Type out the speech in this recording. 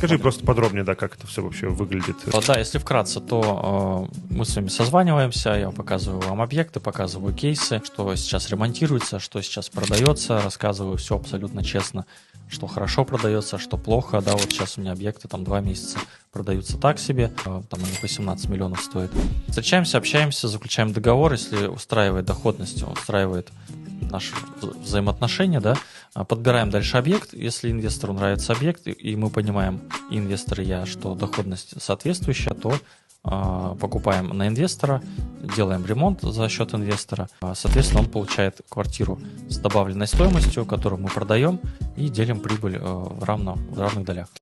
Скажи просто подробнее, да, как это все вообще выглядит. Да, если вкратце, то мы с вами созваниваемся, я показываю вам объекты, показываю кейсы, что сейчас ремонтируется, что сейчас продается, рассказываю все абсолютно честно, что хорошо продается, что плохо. Да, вот сейчас у меня объекты там 2 месяца продаются так себе, там они 18 миллионов стоят. Встречаемся, общаемся, заключаем договор, если устраивает доходность, устраивает наши взаимоотношения, да, подбираем дальше объект. Если инвестору нравится объект, и мы понимаем, и инвестор, и я, что доходность соответствующая, то покупаем на инвестора, делаем ремонт за счет инвестора. Соответственно, он получает квартиру с добавленной стоимостью, которую мы продаем, и делим прибыль в равных долях.